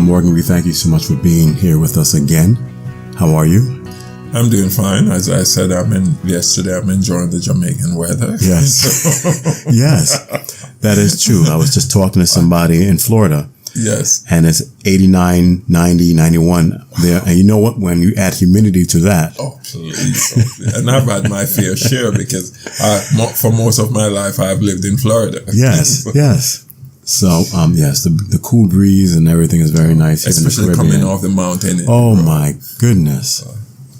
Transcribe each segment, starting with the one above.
Brother Morgan, we thank you so much for being here with us again. How are you? I'm doing fine. As I said, yesterday I'm enjoying the Jamaican weather. Yes. Yes, that is true. I was just talking to somebody in Florida. Yes. And it's 89, 90, 91 there. And you know what? When you add humidity to that. Oh, please. And I've had my fair share because for most of my life I've lived in Florida. Yes, yes. So, yes, the cool breeze and everything is very nice. Especially coming off the mountain. Oh, my goodness.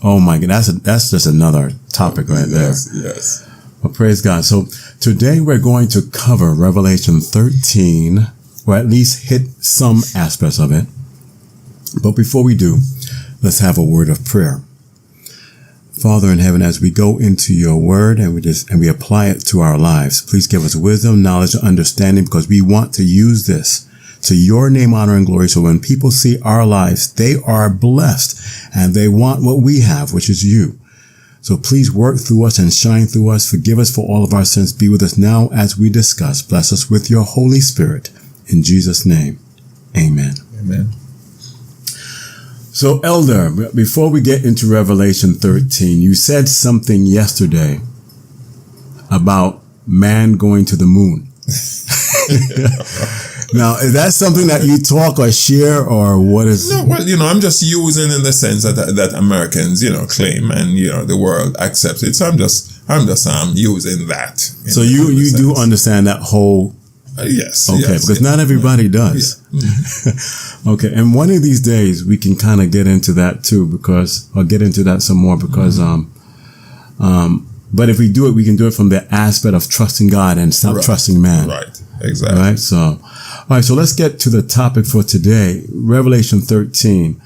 Oh, my goodness. That's just another topic right there. Yes. Well, praise God. So, today we're going to cover Revelation 13, or at least hit some aspects of it. But before we do, let's have a word of prayer. Father in heaven, as we go into your word and we apply it to our lives, please give us wisdom, knowledge, and understanding, because we want to use this to your name, honor, and glory. So when people see our lives, they are blessed and they want what we have, which is you. So please work through us and shine through us. Forgive us for all of our sins. Be with us now as we discuss. Bless us with your Holy Spirit. In Jesus' name, amen. Amen. So, Elder, before we get into Revelation 13, you said something yesterday about man going to the moon. Now, is that something that you talk or share, or what is? No, well, I'm just using in the sense that Americans, claim and, the world accepts it. So I'm just using that. So you do understand that whole. Yes. Okay, yes, because not everybody does. Yeah. Mm-hmm. Okay, and one of these days we can kind of get into that too, get into that some more because, but if we do it, we can do it from the aspect of trusting God and stop trusting man. Right. Exactly. Right. So, all right. So let's get to the topic for today, Revelation 13.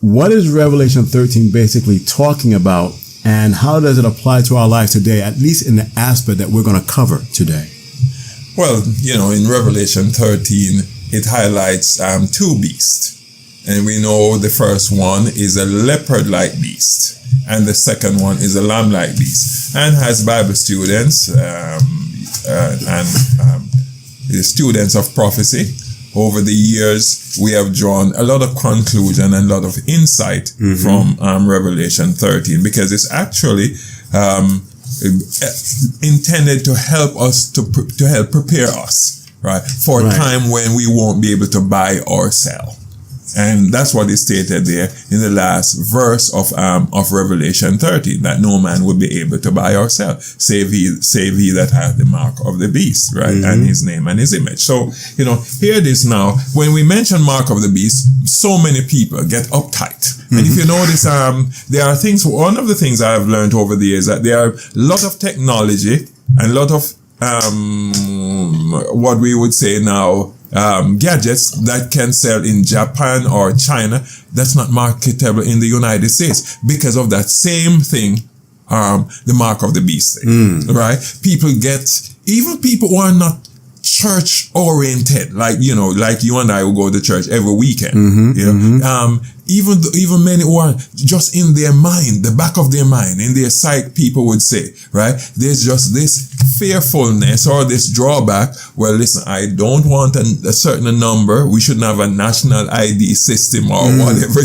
What is Revelation 13 basically talking about, and how does it apply to our lives today, at least in the aspect that we're going to cover today? Well, in Revelation 13, it highlights two beasts. And we know the first one is a leopard-like beast, and the second one is a lamb-like beast. And as Bible students and the students of prophecy, over the years, we have drawn a lot of conclusion and a lot of insight from Revelation 13, because it's actually intended to help us to help prepare us, right, for a time when we won't be able to buy or sell. And that's what is stated there in the last verse of Revelation 13, that no man would be able to buy or sell, save he that hath the mark of the beast, right, and his name and his image. So, hear this now. When we mention mark of the beast, so many people get uptight. And if you notice, there are things, one of the things I have learned over the years, that there are a lot of technology and a lot of, what we would say now, gadgets that can sell in Japan or China that's not marketable in the United States because of that same thing, the mark of the beast thing, right? Even people who are not church oriented, like you and I will go to church every weekend, even many who are just in their mind, the back of their mind, in their psyche, people would say, right, there's just this fearfulness or this drawback. Well, listen, I don't want a certain number. We shouldn't have a national ID system or whatever,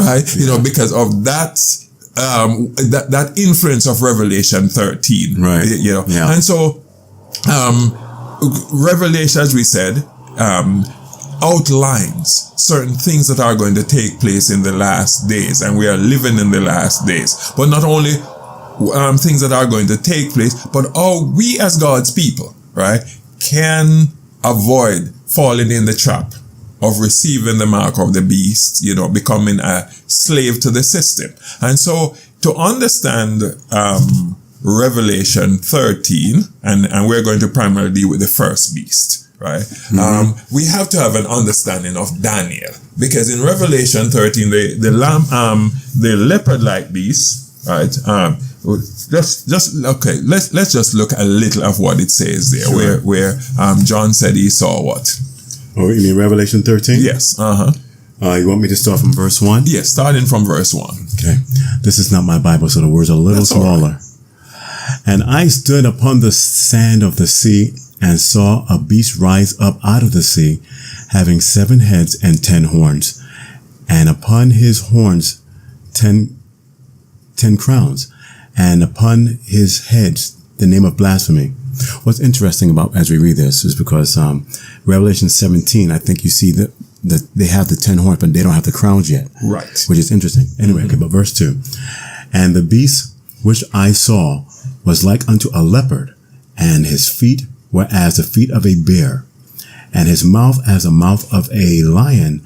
right? Because of that, that influence of Revelation 13, right? And so, Revelation, as we said, outlines certain things that are going to take place in the last days, and we are living in the last days. But not only things that are going to take place, but how we as God's people, right, can avoid falling in the trap of receiving the mark of the beast, becoming a slave to the system. And so to understand Revelation 13, and we're going to primarily deal with the first beast, right? We have to have an understanding of Daniel, because in Revelation 13, the leopard-like beast, right? Let's just look a little of what it says there, where John said he saw what? Oh, you mean Revelation 13? Yes. You want me to start from verse 1? Yes, starting from verse 1. Okay. This is not my Bible, so the words are a little smaller. Right. And I stood upon the sand of the sea and saw a beast rise up out of the sea, having 7 heads and 10 horns, and upon his horns 10 crowns, and upon his heads the name of blasphemy. What's interesting about as we read this is because Revelation 17, I think you see that they have the 10 horns, but they don't have the crowns yet. Right. Which is interesting. Anyway, okay, but verse 2. And the beast which I saw was like unto a leopard, and his feet were as the feet of a bear, and his mouth as the mouth of a lion,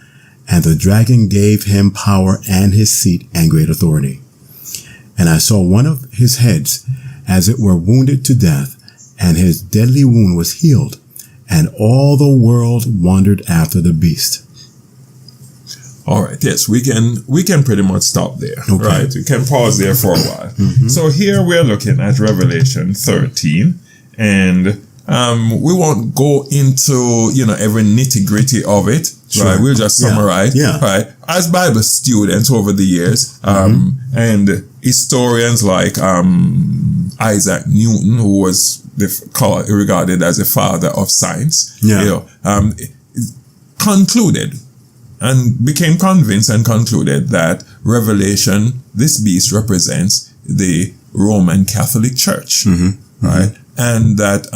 and the dragon gave him power and his seat and great authority. And I saw one of his heads as it were wounded to death, and his deadly wound was healed, and all the world wandered after the beast. All right. Yes, we can pretty much stop there. Okay. Right. We can pause there for a while. So here we're looking at Revelation 13, and we won't go into every nitty gritty of it. Sure. Right. We'll just summarize. Yeah. Right. As Bible students over the years, and historians like Isaac Newton, who was regarded as the father of science, concluded and became convinced and concluded that Revelation, this beast, represents the Roman Catholic Church, right? And that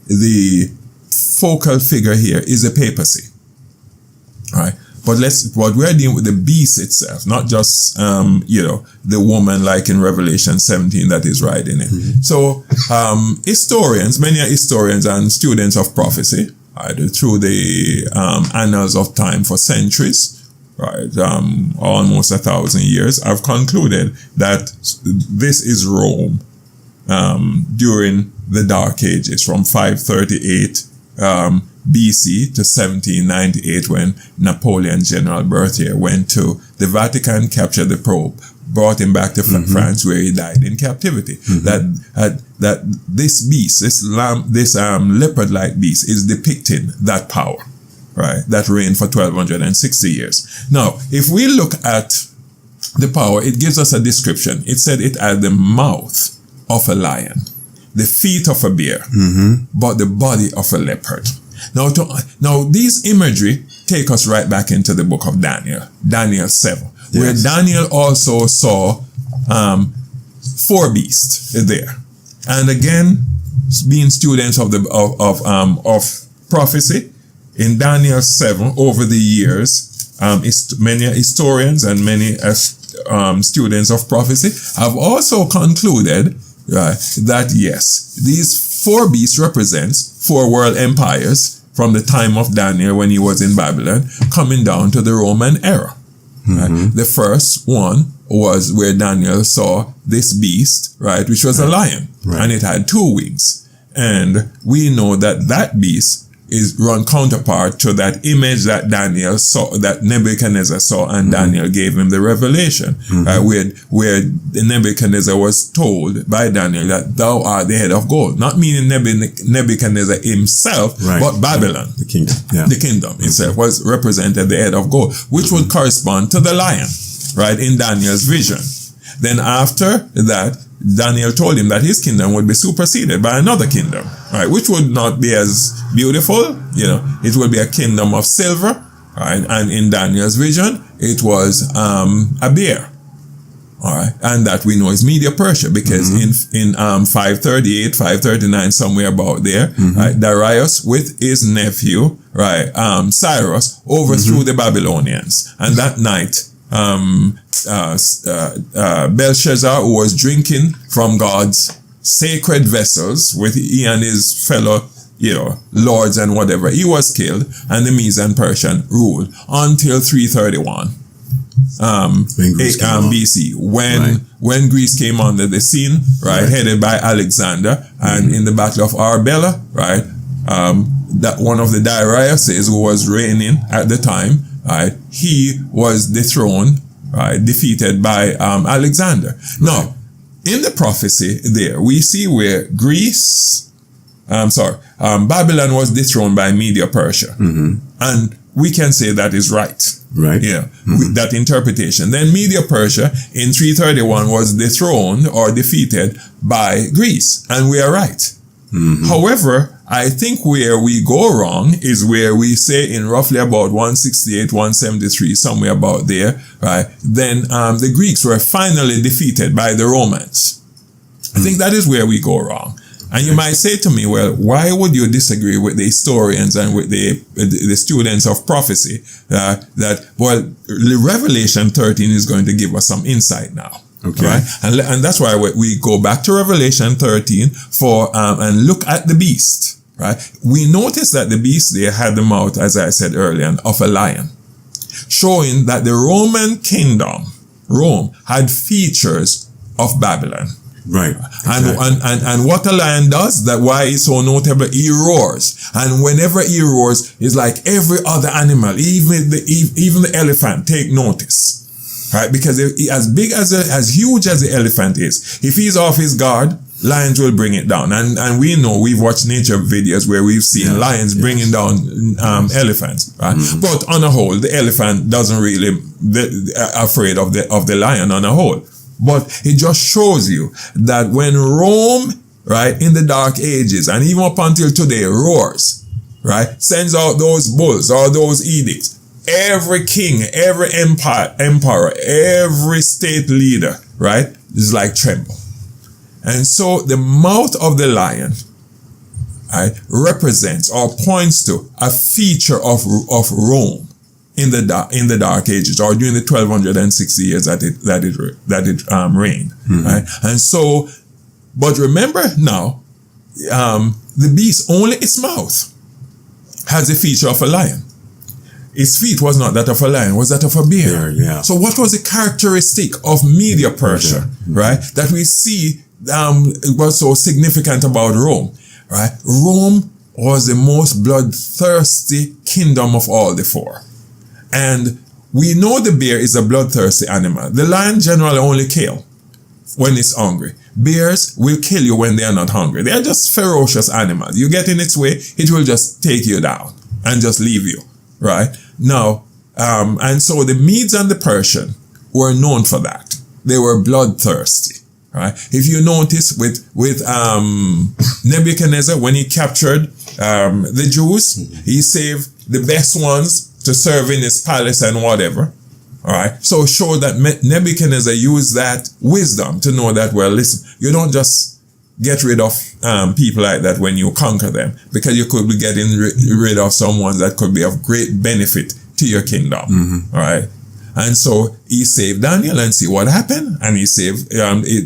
the focal figure here is the papacy, right? But we're dealing with the beast itself, not just, the woman like in Revelation 17 that is riding it. So, many historians and students of prophecy, through the annals of time for centuries, right, almost 1,000 years, have concluded that this is Rome during the Dark Ages, from 538 BC to 1798, when Napoleon General Berthier went to the Vatican, captured the Pope, brought him back to France, where he died in captivity. That this beast, this leopard-like beast, is depicting that power, right? That reigned for 1,260 years. Now, if we look at the power, it gives us a description. It said it had the mouth of a lion, the feet of a bear, but the body of a leopard. Now these imagery take us right back into the book of Daniel, Daniel 7, where Daniel also saw 4 beasts there. And again, being students of prophecy, in Daniel 7, over the years, many historians and many students of prophecy have also concluded that yes, these 4 beasts represents 4 world empires from the time of Daniel when he was in Babylon, coming down to the Roman era. Right? The first one was where Daniel saw this beast, right, which was a lion, and it had 2 wings. And we know that that beast is run counterpart to that image that Daniel saw, that Nebuchadnezzar saw, and Daniel gave him the revelation, where Nebuchadnezzar was told by Daniel that thou art the head of gold, not meaning Nebuchadnezzar himself, but Babylon, the kingdom itself was represented the head of gold, which would correspond to the lion, right, in Daniel's vision. Then after that, Daniel told him that his kingdom would be superseded by another kingdom, right, which would not be as beautiful, it would be a kingdom of silver, right, and in Daniel's vision, it was a bear, all right, and that we know is Media Persia, because in 538, 539, somewhere about there, right, Darius with his nephew, right, Cyrus, overthrew the Babylonians, and that night, Belshazzar, who was drinking from God's sacred vessels with he and his fellow, lords and whatever, he was killed, and the Medes and Persian ruled until 331 BC, when Greece came under the scene, right, headed by Alexander, and in the Battle of Arbela, right, that one of the Dariuses who was reigning at the time, right, he was dethroned, right, defeated by Alexander. Now, in the prophecy there, we see where Babylon was dethroned by Media Persia. And we can say that is right. Yeah, with that interpretation. Then Media Persia in 331 was dethroned or defeated by Greece. And we are right. However, I think where we go wrong is where we say in roughly about 168, 173, somewhere about there, right? Then the Greeks were finally defeated by the Romans. I think that is where we go wrong. And you might say to me, well, why would you disagree with the historians and with the students of prophecy well, Revelation 13 is going to give us some insight now. Okay. Right? And that's why we go back to Revelation 13 and look at the beast. Right? We notice that the beast there had the mouth, as I said earlier, of a lion, showing that the Roman kingdom, Rome, had features of Babylon. Right. Exactly. And what a lion does, that why it's so notable, he roars. And whenever he roars, it's like every other animal, even the elephant, take notice. Right? Because as huge as the elephant is, if he's off his guard, lions will bring it down. And we know, we've watched nature videos where we've seen lions bringing down elephants. Right? But on a whole, the elephant doesn't really afraid of the lion on a whole. But it just shows you that when Rome, right, in the Dark Ages, and even up until today, roars, right, sends out those bulls or those edicts, every king, every emperor, every state leader, right, is like tremble. And so the mouth of the lion, right, represents or points to a feature of Rome in the Dark Ages, or during the 1260 years that it reigned, right? And so, but remember now, the beast, only its mouth has a feature of a lion. Its feet was not that of a lion, was that of a bear. Yeah. So what was the characteristic of Media Persia, right? That we see was so significant about Rome, right? Rome was the most bloodthirsty kingdom of all the four. And we know the bear is a bloodthirsty animal. The lion generally only kill when it's hungry. Bears will kill you when they are not hungry. They are just ferocious animals. You get in its way, it will just take you down and just leave you, right? Now, and so the Medes and the Persian were known for that. They were bloodthirsty, right? If you notice with Nebuchadnezzar, when he captured the Jews, he saved the best ones to serve in his palace and whatever. All right. So show that Nebuchadnezzar used that wisdom to know that, well, listen, you don't just get rid of people like that when you conquer them, because you could be getting rid of someone that could be of great benefit to your kingdom. All right. And so he saved Daniel, and see what happened. And he saved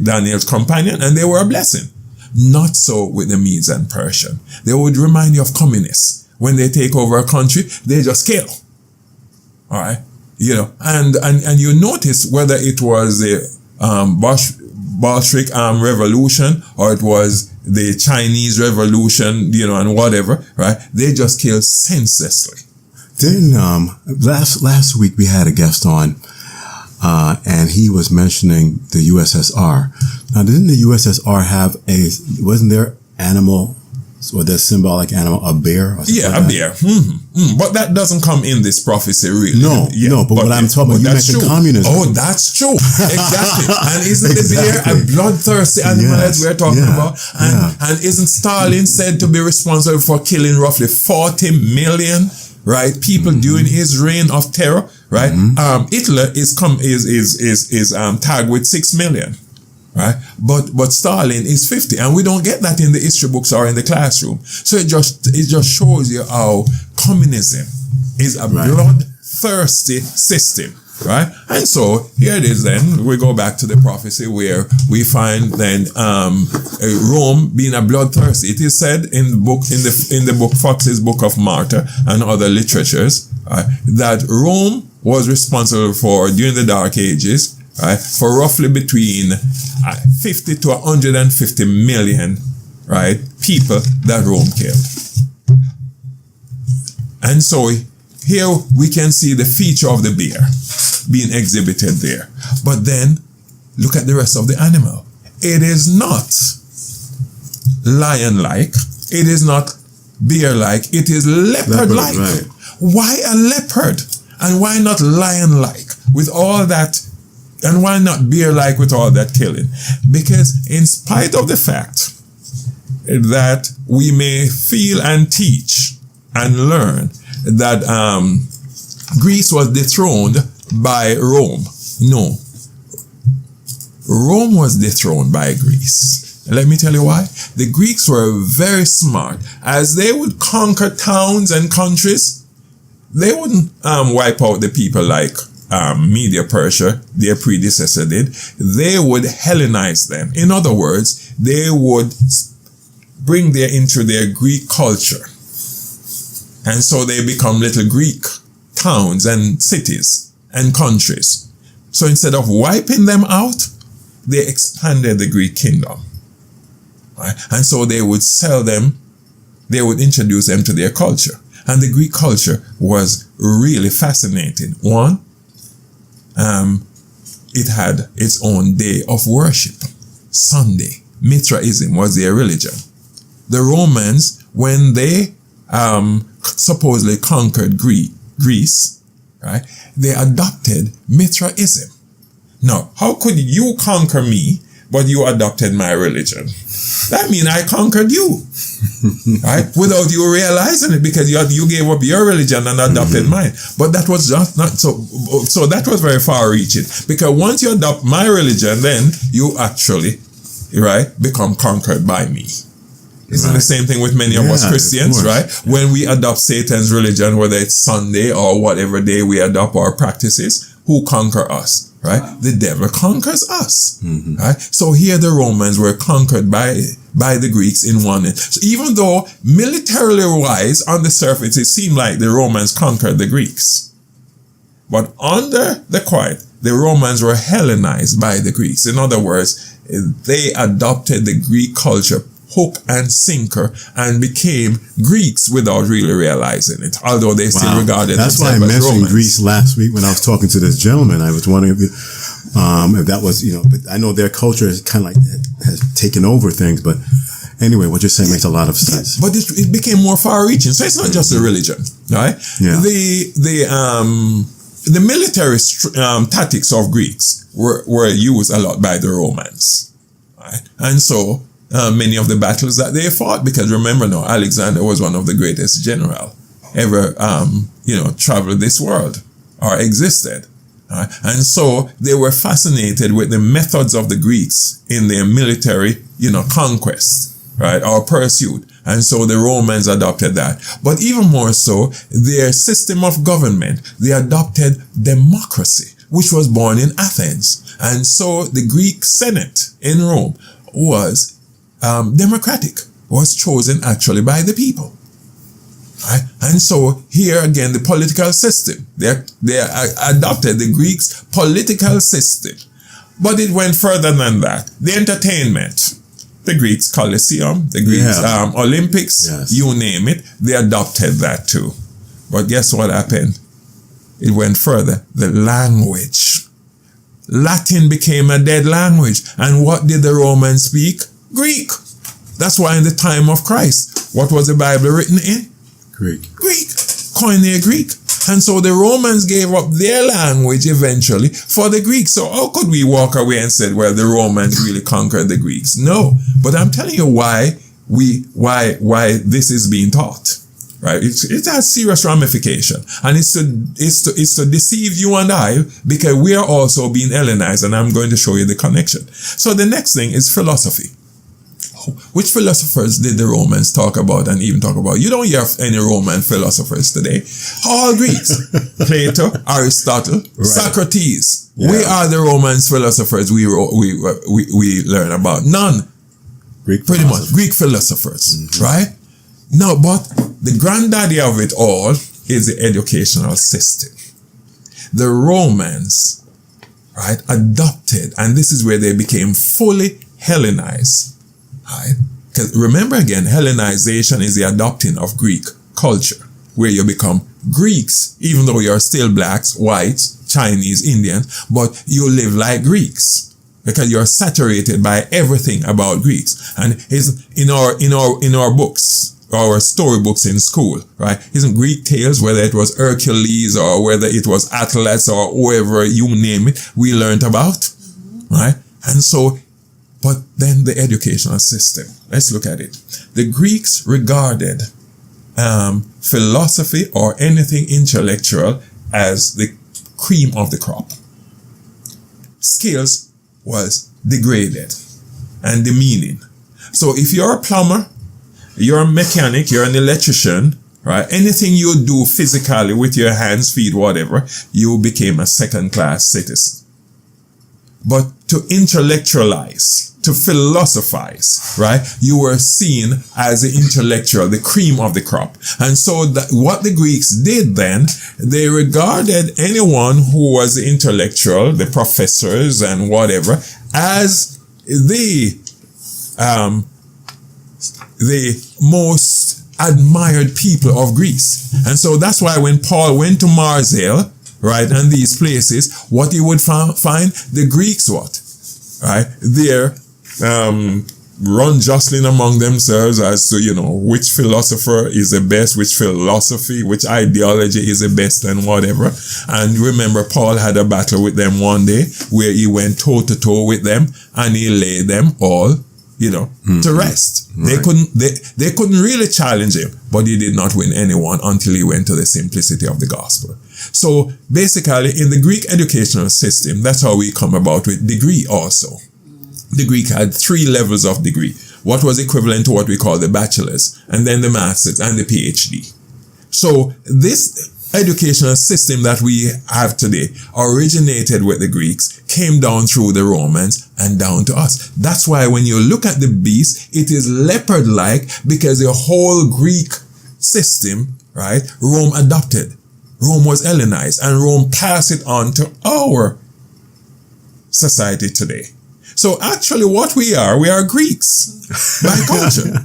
Daniel's companion, and they were a blessing. Not so with the Medes and Persian. They would remind you of communists. When they take over a country, they just kill. All right, you know, and you notice whether it was the Bolshevik revolution or it was the Chinese revolution, you know, and whatever, right? They just kill senselessly. Then last week we had a guest on, and he was mentioning the USSR. Now, didn't the USSR have wasn't there animal? Or the symbolic animal, a bear? Or yeah, like a bear. But that doesn't come in this prophecy, really. No, but what I'm talking about, you mentioned communism. Oh, that's true. Exactly. And isn't the bear a bloodthirsty animal, as we're talking about? And isn't Stalin said to be responsible for killing roughly 40 million, right, people during his reign of terror, right? Hitler is tagged with 6 million. Right, but Stalin is 50, and we don't get that in the history books or in the classroom. So it just shows you how communism is a bloodthirsty system, right? And so here it is. Then we go back to the prophecy where we find then Rome being a bloodthirsty. It is said in the book Fox's Book of Martyr and other literatures that Rome was responsible for, during the Dark Ages, right, for roughly between 50 to 150 million, right, people that Rome killed. And so here we can see the feature of the bear being exhibited there. But then look at the rest of the animal. It is not lion-like. It is not bear-like. It is leopard-like. Right. Why a leopard? And why not lion-like with all that? And why not bear-like with all that killing? Because in spite of the fact that we may feel and teach and learn that Greece was dethroned by Rome. No. Rome was dethroned by Greece. Let me tell you why. The Greeks were very smart. As they would conquer towns and countries, they wouldn't wipe out the people like Media Persia, their predecessor, did. They would Hellenize them. In other words, they would bring them into their Greek culture. And so they become little Greek towns and cities and countries. So instead of wiping them out, they expanded the Greek kingdom. Right? And so they would sell them, they would introduce them to their culture. And the Greek culture was really fascinating. One, it had its own day of worship. Sunday. Mithraism was their religion. The Romans, when they supposedly conquered Greece, right, they adopted Mithraism. Now, how could you conquer me, but you adopted my religion? That means I conquered you, right? Without you realizing it, because you gave up your religion and adopted mine. But that was just not so. So that was very far-reaching, because once you adopt my religion, then you actually, right, become conquered by me. Isn't the same thing with many of us Christians, right? When we adopt Satan's religion, whether it's Sunday or whatever day we adopt our practices, who conquer us? Right? The devil conquers us. Right? So here the Romans were conquered by the Greeks in one end. So even though militarily wise, on the surface, it seemed like the Romans conquered the Greeks. But under the quiet, the Romans were Hellenized by the Greeks. In other words, they adopted the Greek culture, hook and sinker, and became Greeks without really realizing it, although they still regarded themselves as Romans. That's why I mentioned Greece last week when I was talking to this gentleman. I was wondering if that was, but I know their culture is kind of like has taken over things, but anyway, what you're saying makes a lot of sense. But it became more far-reaching, so it's not just a religion, right? Yeah. The military tactics of Greeks were used a lot by the Romans, right? And so many of the battles that they fought, because remember now, Alexander was one of the greatest general ever, traveled this world or existed. Right? And so they were fascinated with the methods of the Greeks in their military, conquest, right, or pursuit. And so the Romans adopted that. But even more so, their system of government, they adopted democracy, which was born in Athens. And so the Greek Senate in Rome was democratic, was chosen actually by the people. Right? And so here again, the political system, they adopted the Greeks' political system. But it went further than that. The entertainment, the Greeks' Colosseum, the Greeks' Olympics, you name it, they adopted that too. But guess what happened? It went further. The language. Latin became a dead language. And what did the Romans speak? Greek. That's why in the time of Christ, what was the Bible written in? Greek. Koine Greek. And so the Romans gave up their language eventually for the Greeks. So how could we walk away and say, well, the Romans really conquered the Greeks? No. But I'm telling you why this is being taught. Right? It has serious ramification. And it's to deceive you and I, because we are also being Hellenized, and I'm going to show you the connection. So the next thing is philosophy. Which philosophers did the Romans talk about and even talk about? You don't hear any Roman philosophers today. All Greeks. Plato, Aristotle, Socrates. Yeah. We are the Roman philosophers we learn about. None. Pretty much. Greek philosophers. Right? No, but the granddaddy of it all is the educational system. The Romans, right, adopted, and this is where they became fully Hellenized. Right? Because remember again, Hellenization is the adopting of Greek culture, where you become Greeks, even though you're still blacks, whites, Chinese, Indians, but you live like Greeks because you're saturated by everything about Greeks. And it's in our books, our storybooks in school, right? Isn't Greek tales, whether it was Hercules or whether it was Atlas or whoever you name it, we learned about, right? And so, But then the educational system, let's look at it. The Greeks regarded philosophy or anything intellectual as the cream of the crop. Skills was degraded and demeaning. So if you're a plumber, you're a mechanic, you're an electrician, right? Anything you do physically with your hands, feet, whatever, you became a second-class citizen. But to intellectualize, to philosophize, right? You were seen as the intellectual, the cream of the crop. And so what the Greeks did then, they regarded anyone who was the intellectual, the professors and whatever, as the most admired people of Greece. And so that's why when Paul went to Marseille, right, and these places, what he would find, the Greeks what? Right? They're run jostling among themselves as to, which philosopher is the best, which philosophy, which ideology is the best and whatever. And remember, Paul had a battle with them one day where he went toe to toe with them and he laid them all, to rest. Right. They couldn't really challenge him, but he did not win anyone until he went to the simplicity of the gospel. So basically, in the Greek educational system, that's how we come about with degree also. The Greek had 3 levels of degree. What was equivalent to what we call the bachelor's, and then the master's and the PhD. So this educational system that we have today originated with the Greeks, came down through the Romans and down to us. That's why when you look at the beast, it is leopard-like because the whole Greek system, right, Rome adopted. Rome was Hellenized and Rome passed it on to our society today. So actually what we are Greeks by culture.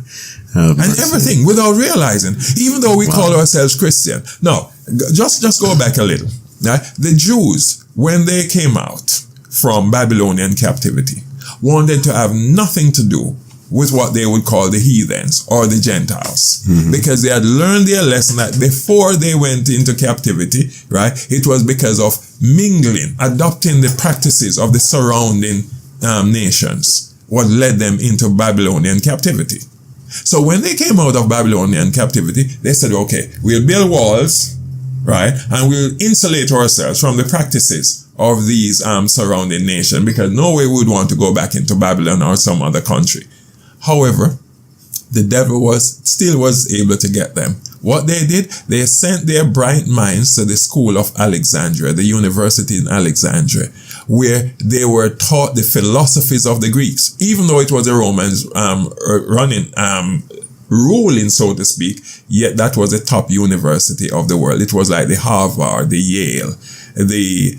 And everything without realizing, even though we call ourselves Christian. No, just go back a little. Right? The Jews, when they came out from Babylonian captivity, wanted to have nothing to do with what they would call the heathens or the Gentiles. Because they had learned their lesson that before they went into captivity, right, it was because of mingling, adopting the practices of the surrounding nations, what led them into Babylonian captivity. So when they came out of Babylonian captivity, they said, okay, we'll build walls, right, and we'll insulate ourselves from the practices of these surrounding nations, because no way we would want to go back into Babylon or some other country. However, the devil still was able to get them. What they did, they sent their bright minds to the school of Alexandria, the university in Alexandria, where they were taught the philosophies of the Greeks. Even though it was the Romans ruling, so to speak, yet that was the top university of the world. It was like the Harvard, the Yale, the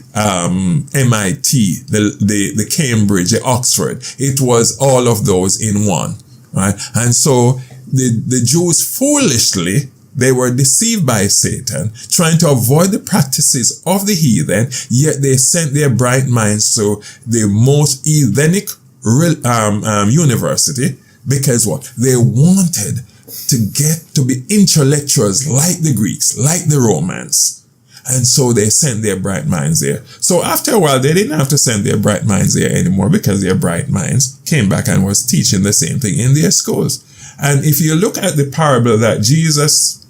MIT, the Cambridge, the Oxford. It was all of those in one, right? And so the Jews foolishly, they were deceived by Satan, trying to avoid the practices of the heathen, yet they sent their bright minds to the most heathenic university, because what? They wanted to get to be intellectuals like the Greeks, like the Romans. And so they sent their bright minds there. So after a while, they didn't have to send their bright minds there anymore, because their bright minds came back and was teaching the same thing in their schools. And if you look at the parable that Jesus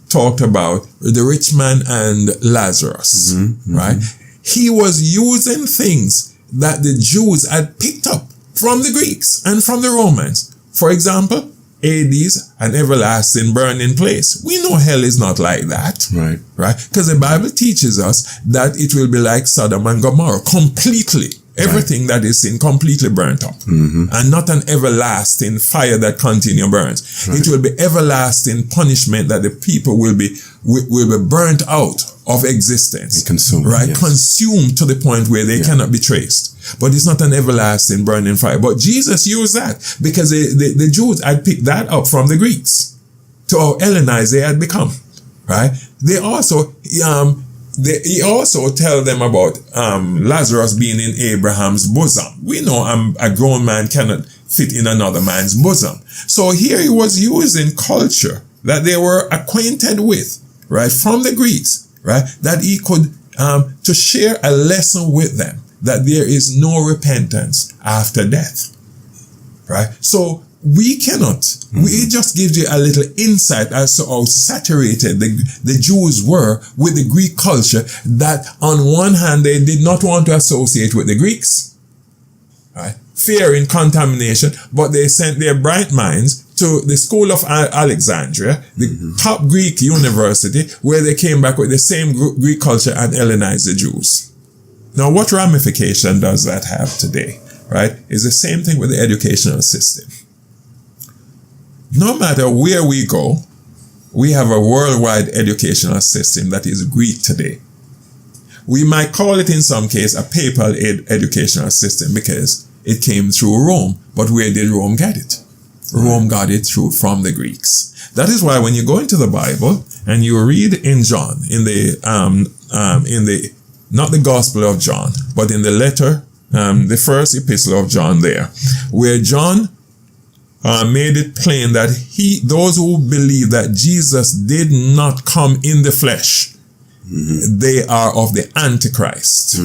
talked about, the rich man and Lazarus, right? He was using things that the Jews had picked up from the Greeks and from the Romans. For example, Hades, an everlasting burning place. We know hell is not like that. Right? Because the Bible teaches us that it will be like Sodom and Gomorrah, completely. Everything that is sin completely burnt up. And not an everlasting fire that continue burns. It will be everlasting punishment that the people will be burnt out of existence. Consumed. Right? Yes. Consumed to the point where they cannot be traced. But it's not an everlasting burning fire. But Jesus used that because the Jews had picked that up from the Greeks to how Hellenized they had become. Right? They also, he also tell them about Lazarus being in Abraham's bosom. We know a grown man cannot fit in another man's bosom. So here he was using culture that they were acquainted with, right, from the Greeks, right, that he could, to share a lesson with them, that there is no repentance after death. right? So we cannot. It just gives you a little insight as to how saturated the Jews were with the Greek culture, that on one hand they did not want to associate with the Greeks, right? Fearing contamination, but they sent their bright minds to the school of Alexandria, the top Greek university, where they came back with the same Greek culture and Hellenized the Jews. Now, what ramification does that have today, right? It's the same thing with the educational system. No matter where we go, we have a worldwide educational system that is Greek today. We might call it in some case a papal educational system because it came through Rome, but where did Rome get it? Rome got it from the Greeks. That is why when you go into the Bible and you read in John, not the Gospel of John, but in the letter, the first epistle of John there, where John made it plain that those who believe that Jesus did not come in the flesh, they are of the Antichrist.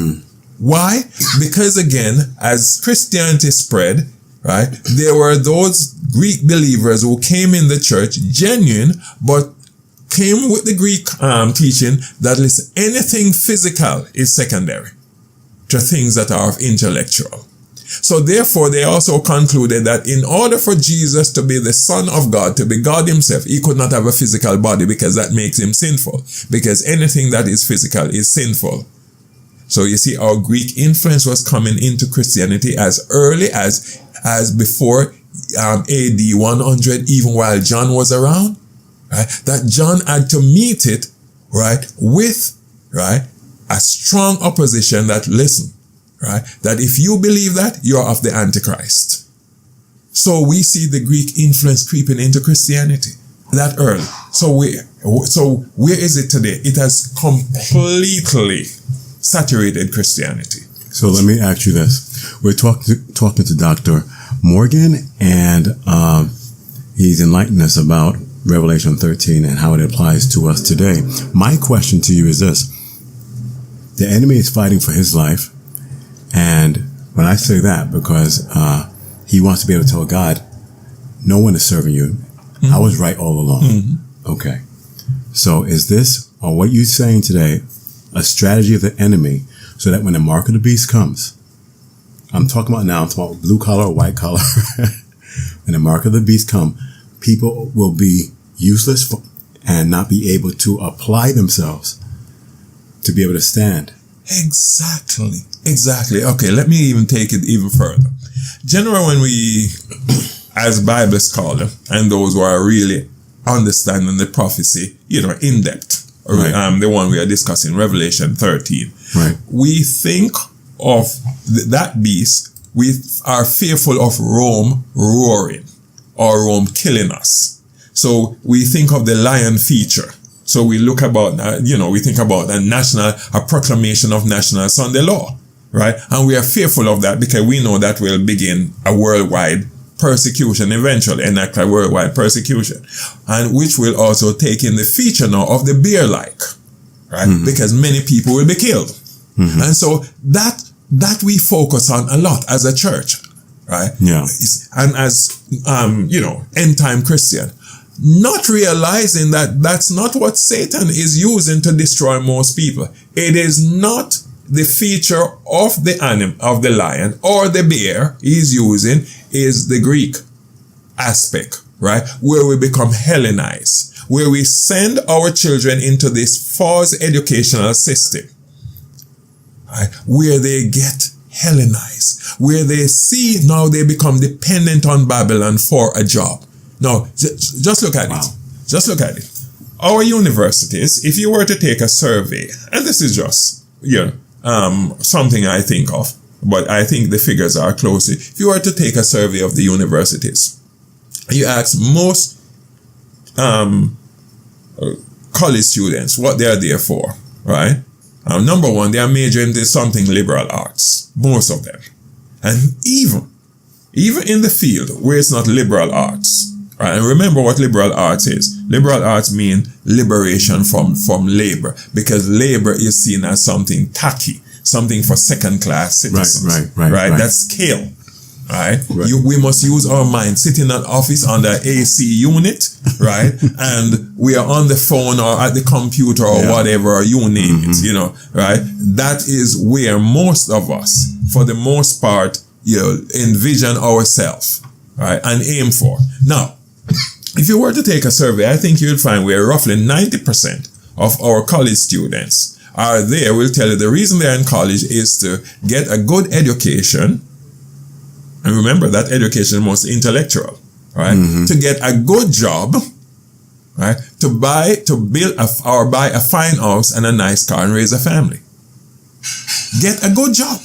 Why? Because again, as Christianity spread, right, there were those Greek believers who came in the church genuine, but came with the Greek teaching that, listen, anything physical is secondary to things that are intellectual. So therefore, they also concluded that in order for Jesus to be the Son of God, to be God himself, he could not have a physical body because that makes him sinful. Because anything that is physical is sinful. So you see, our Greek influence was coming into Christianity as early as before AD 100, even while John was around, right? That John had to meet it, right, with, right, a strong opposition that, listen, right, that if you believe that, you're of the Antichrist. So we see the Greek influence creeping into Christianity that early. So where is it today? It has completely saturated Christianity. So let me ask you this. We're talking to Dr. Morgan, and he's enlightened us about Revelation 13 and how it applies to us today. My question to you is this. The enemy is fighting for his life. And when I say that, because he wants to be able to tell God, no one is serving you. I was right all along. Okay. So is this, or what you're saying today, a strategy of the enemy so that when the mark of the beast comes, I'm talking about blue collar or white collar, when the mark of the beast come, people will be useless and not be able to apply themselves to be able to stand. Exactly. Okay, let me even take it even further. Generally, when we, as Bible scholars and those who are really understanding the prophecy, in depth, right. The one we are discussing, Revelation 13, right. We think of that beast, we are fearful of Rome roaring or Rome killing us. So we think of the lion feature. So we look about, we think about a proclamation of national Sunday law, right? And we are fearful of that because we know that will begin a worldwide persecution eventually, enact a worldwide persecution, and which will also take in the feature now of the bear-like, right? Because many people will be killed. And so that we focus on a lot as a church, right? Yeah. And as, end time Christian, not realizing that that's not what Satan is using to destroy most people. It is not the feature of the animal, of the lion or the bear he's using is the Greek aspect, right? Where we become Hellenized, where we send our children into this false educational system, right? Where they get Hellenized, where they see now they become dependent on Babylon for a job. Now, just look at it. Just look at it. Our universities, if you were to take a survey, and this is just, something I think of, but I think the figures are close. If you were to take a survey of the universities, you ask most college students what they are there for, right? Number one, they are majoring in something liberal arts, most of them. And even in the field where it's not liberal arts, right? And remember what liberal arts is. Liberal arts mean liberation from labor, because labor is seen as something tacky, something for second-class citizens. Right. That's scale. right? We must use our mind. Sit in an office under AC unit, right? And we are on the phone or at the computer or whatever, you name it, you know, right? That is where most of us, for the most part, you know, envision ourselves, right? And aim for. Now, if you were to take a survey, I think you'll find where roughly 90% of our college students are there. Will tell you the reason they're in college is to get a good education. And remember that education is most intellectual, right? To get a good job, right? To build or buy a fine house and a nice car and raise a family. Get a good job.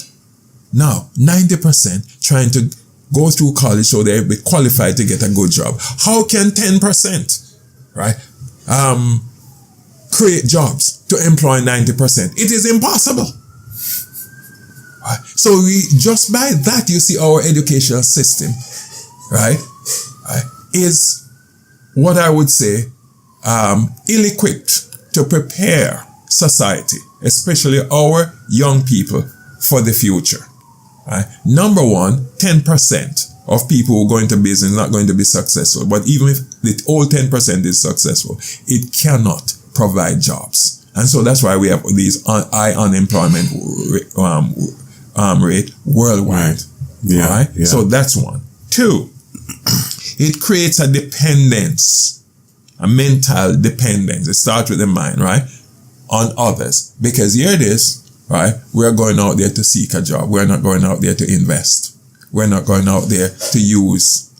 Now, 90% trying to go through college so they'll be qualified to get a good job. How can 10%, right, create jobs to employ 90%? It is impossible. Right? So we just by that, you see our educational system, right, is what I would say ill-equipped to prepare society, especially our young people, for the future. Right? Number one, 10% of people who go into business are not going to be successful. But even if the whole 10% is successful, it cannot provide jobs. And so that's why we have these high unemployment rate worldwide. Yeah. Right? Yeah. So that's one. Two, it creates a dependence, a mental dependence. It starts with the mind, right? On others. Because here it is. Right? We're going out there to seek a job. We're not going out there to invest. We're not going out there to use,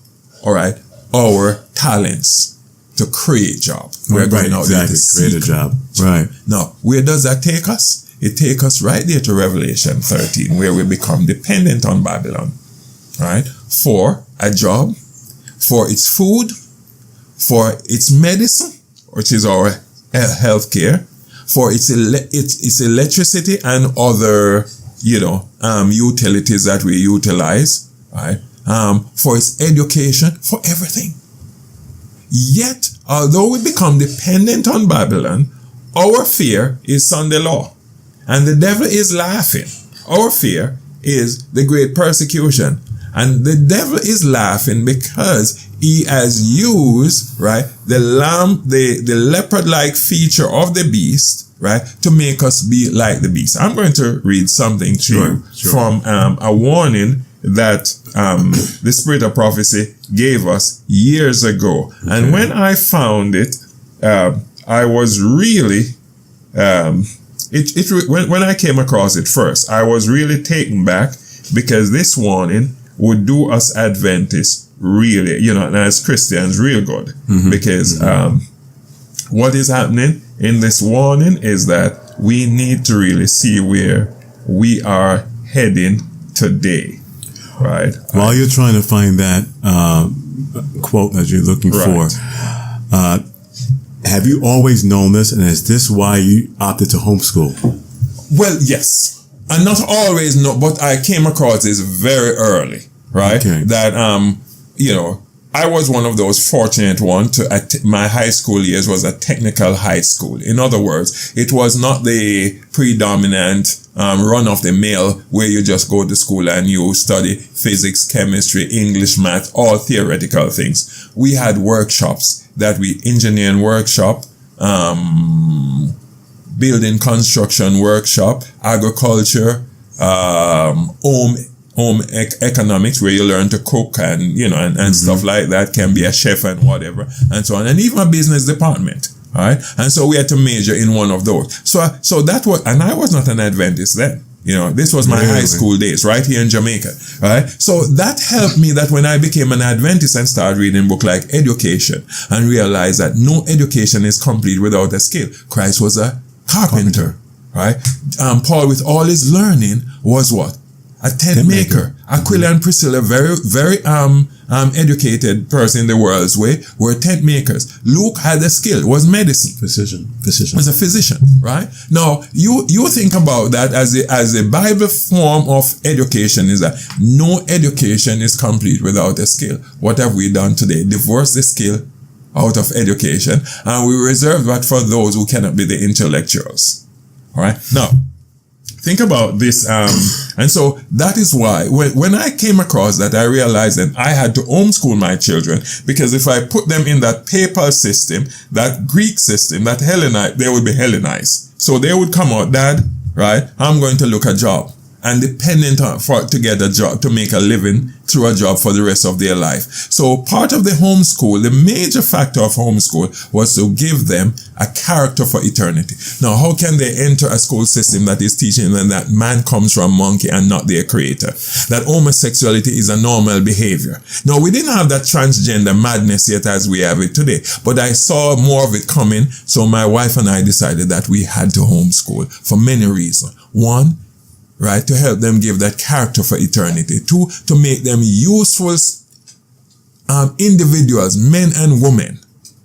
all right, our talents to create jobs. We're going out there to create a job. Right. Now, where does that take us? It takes us right there to Revelation 13, where we become dependent on Babylon, right? For a job, for its food, for its medicine, which is our health care, for its electricity and other, you know, utilities that we utilize, right? For its education, for everything. Yet, although we become dependent on Babylon, our fear is Sunday law. And the devil is laughing. Our fear is the great persecution. And the devil is laughing because he has used, right, the lamb, the leopard-like feature of the beast, right, to make us be like the beast. I'm going to read something to you from a warning that the Spirit of Prophecy gave us years ago. Okay. And when I found it, I was really, when I came across it first, I was really taken back because this warning would do us Adventists really, you know, and as Christians, real good. Because what is happening in this warning is that we need to really see where we are heading today, right? While you're trying to find that quote that you're looking for, have you always known this, and is this why you opted to homeschool? Well, yes. And not always know, but I came across this very early, right? Okay. That, you know, I was one of those fortunate ones my high school years was a technical high school. In other words, it was not the predominant run of the mill where you just go to school and you study physics, chemistry, English, math, all theoretical things. We had workshops engineering workshop, building construction workshop, agriculture, home economics, where you learn to cook and, you know, and stuff like that, can be a chef and whatever, and so on, and even a business department. All right. And so we had to major in one of those. So that was, and I was not an Adventist then. You know, this was my high school days right here in Jamaica. Right. So that helped me that when I became an Adventist and started reading books like Education and realized that no education is complete without a skill. Christ was a carpenter. Right. Paul, with all his learning, was what? A tent maker. Aquila and Priscilla, very, very educated person in the world's way, were tent makers. Luke had a skill, was medicine. Physician. Was a physician, right? Now, you think about that as a Bible form of education, is that no education is complete without a skill. What have we done today? Divorce the skill out of education, and we reserve that for those who cannot be the intellectuals. All right? Now, think about this. And so that is why when I came across that, I realized that I had to homeschool my children, because if I put them in that papal system, that Greek system, that Hellenized, they would be Hellenized. So they would come out, Dad, right, I'm going to look a job, and dependent on to get a job, to make a living through a job for the rest of their life. So part of the homeschool, the major factor of homeschool, was to give them a character for eternity. Now, how can they enter a school system that is teaching them that man comes from monkey and not their creator? That homosexuality is a normal behavior. Now, we didn't have that transgender madness yet as we have it today, but I saw more of it coming. So my wife and I decided that we had to homeschool for many reasons. One, right, to help them give that character for eternity. Two, to make them useful individuals, men and women,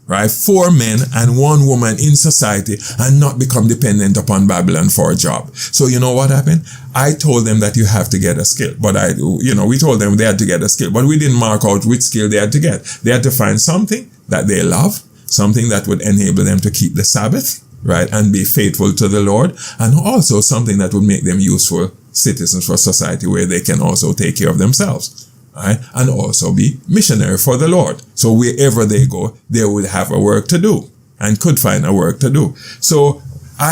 right? 4 men and 1 woman in society, and not become dependent upon Babylon for a job. So you know what happened? I told them that you have to get a skill, but we told them they had to get a skill, but we didn't mark out which skill they had to get. They had to find something that they love, something that would enable them to keep the Sabbath, right, and be faithful to the Lord, and also something that would make them useful citizens for society, where they can also take care of themselves, right, and also be missionary for the Lord. So wherever they go, they would have a work to do, and could find a work to do. So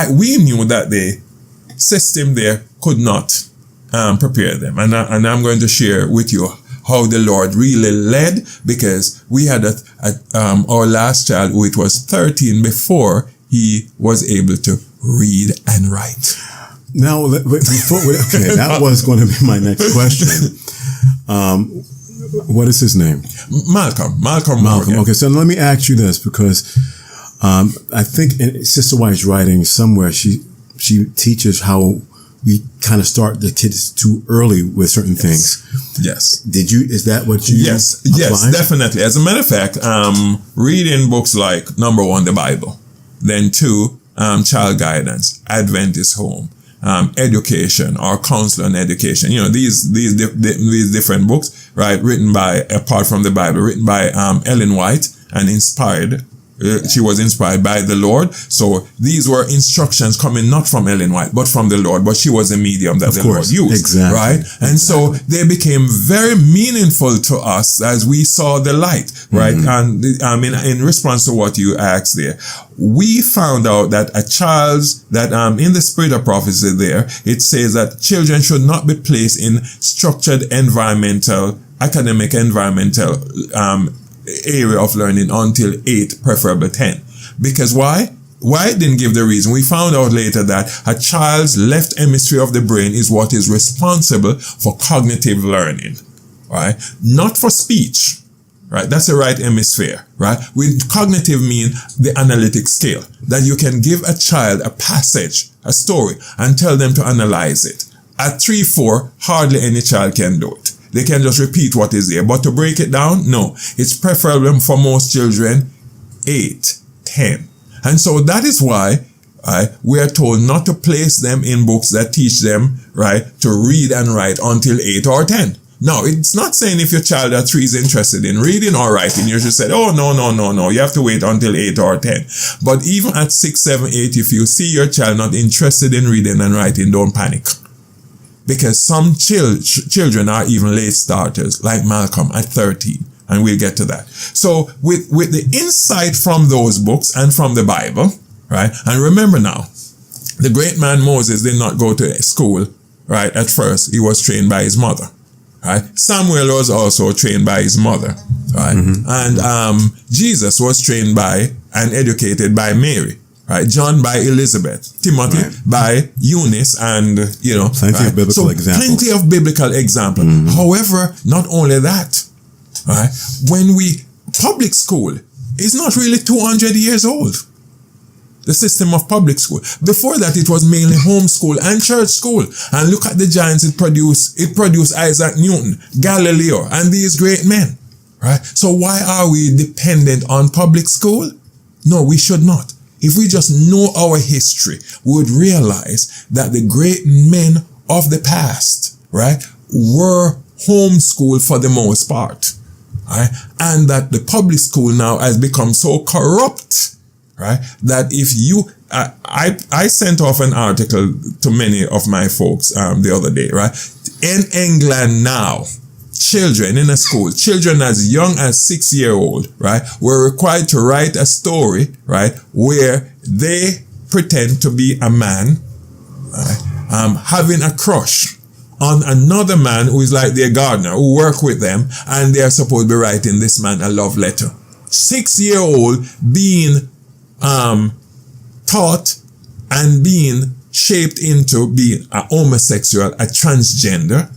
we knew that the system there could not prepare them, and I'm going to share with you how the Lord really led, because we had our last child, who it was 13 before he was able to read and write. Now, that was going to be my next question. What is his name? Malcolm Morgan. Okay, so let me ask you this, because I think in Sister White's writing somewhere, she teaches how we kind of start the kids too early with certain things. Yes. Is that what you Yes, definitely. As a matter of fact, reading books like, number 1, the Bible. Then 2, child guidance, Adventist home, education, or counsel on education. These different books, right, written by, apart from the Bible, written by Ellen White, and inspired. She was inspired by the Lord. So these were instructions coming not from Ellen White, but from the Lord. But she was a medium that the Lord used. Exactly. Right? And so they became very meaningful to us as we saw the light. Right? And in response to what you asked there, we found out that in the spirit of prophecy there, it says that children should not be placed in structured academic environmental area of learning until 8, preferably 10. Because why? Why it didn't give the reason. We found out later that a child's left hemisphere of the brain is what is responsible for cognitive learning, right? Not for speech, right? That's the right hemisphere, right? With cognitive mean the analytic skill, that you can give a child a passage, a story, and tell them to analyze it. At 3, 4, hardly any child can do it. They can just repeat what is there. But to break it down, no. It's preferable for most children 8, 10. And so that is why we are told not to place them in books that teach them, right, to read and write until 8 or 10. Now, it's not saying if your child at 3 is interested in reading or writing, you should say, oh, no. You have to wait until 8 or 10. But even at 6, 7, 8, if you see your child not interested in reading and writing, don't panic. Because some children are even late starters, like Malcolm at 13, and we'll get to that. So with the insight from those books and from the Bible, right? And remember now, the great man Moses did not go to school, right? At first, he was trained by his mother, right? Samuel was also trained by his mother, right? And Jesus was trained by and educated by Mary. Right, John by Elizabeth, Timothy by Eunice, and plenty of biblical examples. Plenty of biblical examples. However, not only that, right? Public school is not really 200 years old. The system of public school. Before that, it was mainly homeschool and church school. And look at the giants it produced. It produced Isaac Newton, Galileo, and these great men. Right. So why are we dependent on public school? No, we should not. If we just know our history, we would realize that the great men of the past, right, were homeschooled for the most part, right? And that the public school now has become so corrupt, right? That if you, I sent off an article to many of my folks the other day, right? In England now, children in a school, children as young as 6-year-old, right, were required to write a story, right, where they pretend to be a man, right, having a crush on another man who is like their gardener, who work with them, and they are supposed to be writing this man a love letter. 6-year-old being taught and being shaped into being a homosexual, a transgender,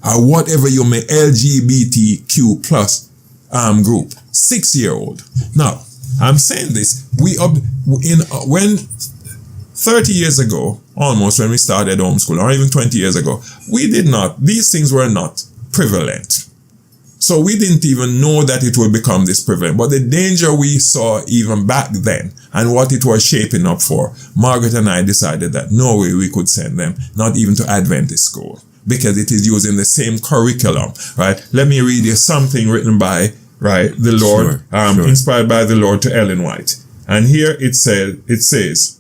or whatever you may, LGBTQ plus group. 6-year-old. Now, I'm saying this, when 30 years ago, almost, when we started homeschool, or even 20 years ago, these things were not prevalent. So we didn't even know that it would become this prevalent. But the danger we saw even back then and what it was shaping up for, Margaret and I decided that no way we could send them, not even to Adventist school, because it is using the same curriculum, right? Let me read you something written by, right, the Lord, sure. Inspired by the Lord to Ellen White. And here it says,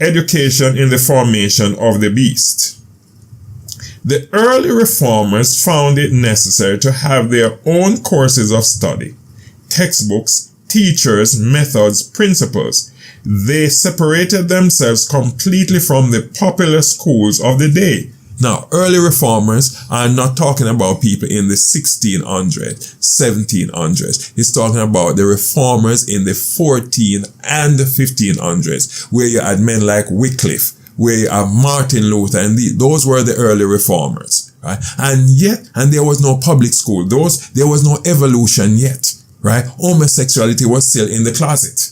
education in the formation of the beast. The early reformers found it necessary to have their own courses of study, textbooks, teachers, methods, principles. They separated themselves completely from the popular schools of the day. Now, early reformers are not talking about people in the 1600s, 1700s. He's talking about the reformers in the 14 and the 1500s, where you had men like Wycliffe, where you have Martin Luther, and those were the early reformers, right? And there was no public school. There was no evolution yet, right? Homosexuality was still in the closet,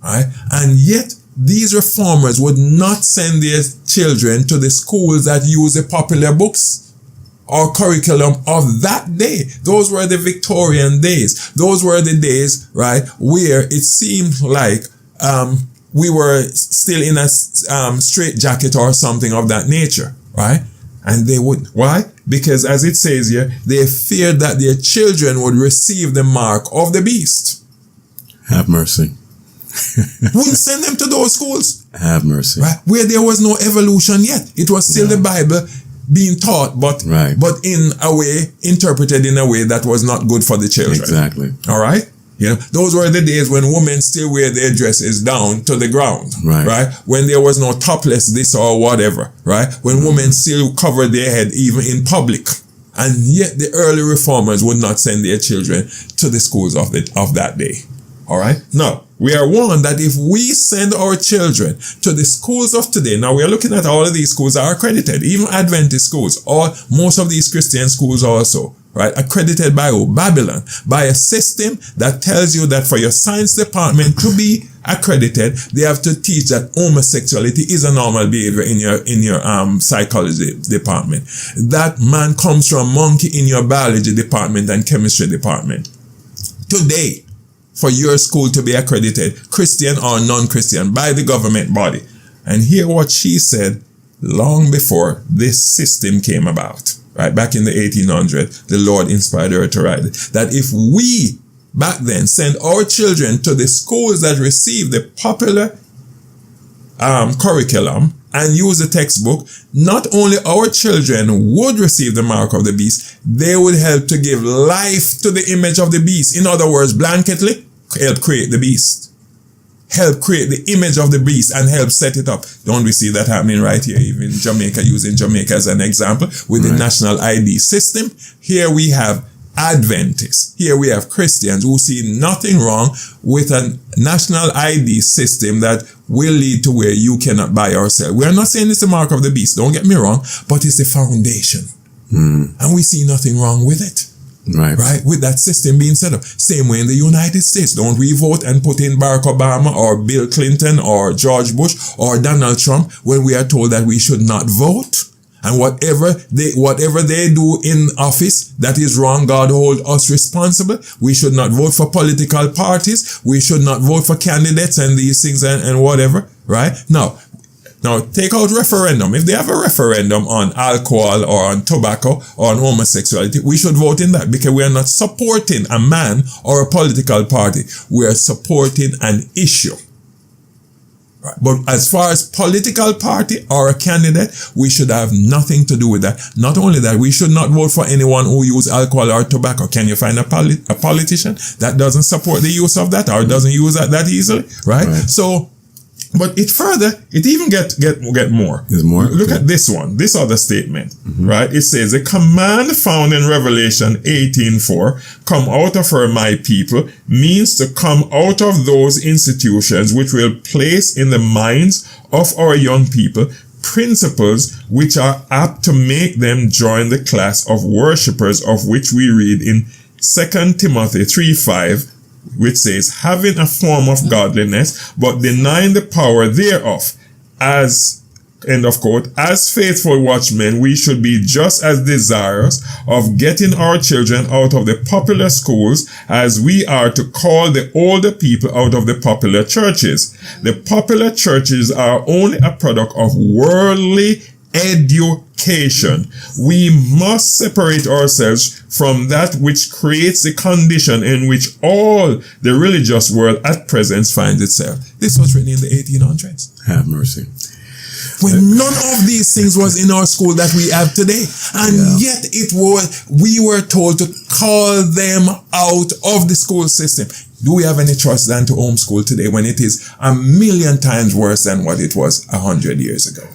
right? And yet, these reformers would not send their children to the schools that use the popular books or curriculum of that day. Those were the Victorian days. Those were the days, right, where it seemed like we were still in a straitjacket or something of that nature, right? And they would. Why? Because as it says here, they feared that their children would receive the mark of the beast. Have mercy. Wouldn't send them to those schools. Have mercy. Right? Where there was no evolution yet. It was still the Bible being taught, but in a way, interpreted in a way that was not good for the children. Exactly. All right? You know, those were the days when women still wear their dresses down to the ground, right? When there was no topless this or whatever, right? When women still covered their head even in public. And yet the early reformers would not send their children to the schools of that day. All right? Now, we are warned that if we send our children to the schools of today, now we are looking at all of these schools are accredited, even Adventist schools, or most of these Christian schools also, right? Accredited by who? Babylon, by a system that tells you that for your science department to be accredited, they have to teach that homosexuality is a normal behavior in your psychology department. That man comes from monkey in your biology department and chemistry department. Today, for your school to be accredited, Christian or non-Christian, by the government body. And hear what she said long before this system came about. Right, back in the 1800s, the Lord inspired her to write it. That if we, back then, send our children to the schools that receive the popular curriculum and use the textbook, not only our children would receive the mark of the beast, they would help to give life to the image of the beast. In other words, blanketly, help create the beast. Help create the image of the beast and help set it up. Don't we see that happening right here, even Jamaica, using Jamaica as an example with the national ID system? Here we have Adventists. Here we have Christians who see nothing wrong with a national ID system that will lead to where you cannot buy or sell. We are not saying it's the mark of the beast, don't get me wrong, but it's the foundation. And we see nothing wrong with it. Right, with that system being set up. Same way in the United States. Don't we vote and put in Barack Obama or Bill Clinton or George Bush or Donald Trump when we are told that we should not vote? And whatever they do in office that is wrong, God hold us responsible. We should not vote for political parties. We should not vote for candidates and these things and whatever, right? Now, take out referendum. If they have a referendum on alcohol or on tobacco or on homosexuality, we should vote in that because we are not supporting a man or a political party. We are supporting an issue. Right. But as far as political party or a candidate, we should have nothing to do with that. Not only that, we should not vote for anyone who uses alcohol or tobacco. Can you find a politician that doesn't support the use of that or doesn't use that easily? Right? So, but it even get more. There's more? Look at this one, this other statement, right? It says, the command found in Revelation 18:4, come out of her, my people, means to come out of those institutions which will place in the minds of our young people principles which are apt to make them join the class of worshippers, of which we read in 2 Timothy 3:5, which says, having a form of godliness, but denying the power thereof. As, end of quote, as faithful watchmen, we should be just as desirous of getting our children out of the popular schools as we are to call the older people out of the popular churches. The popular churches are only a product of worldly education. We must separate ourselves from that which creates the condition in which all the religious world at present finds itself. This was written in the 1800s. Have mercy. When none of these things was in our school that we have today. And yet we were told to call them out of the school system. Do we have any choice than to homeschool today when it is a million times worse than what it was 100 years ago?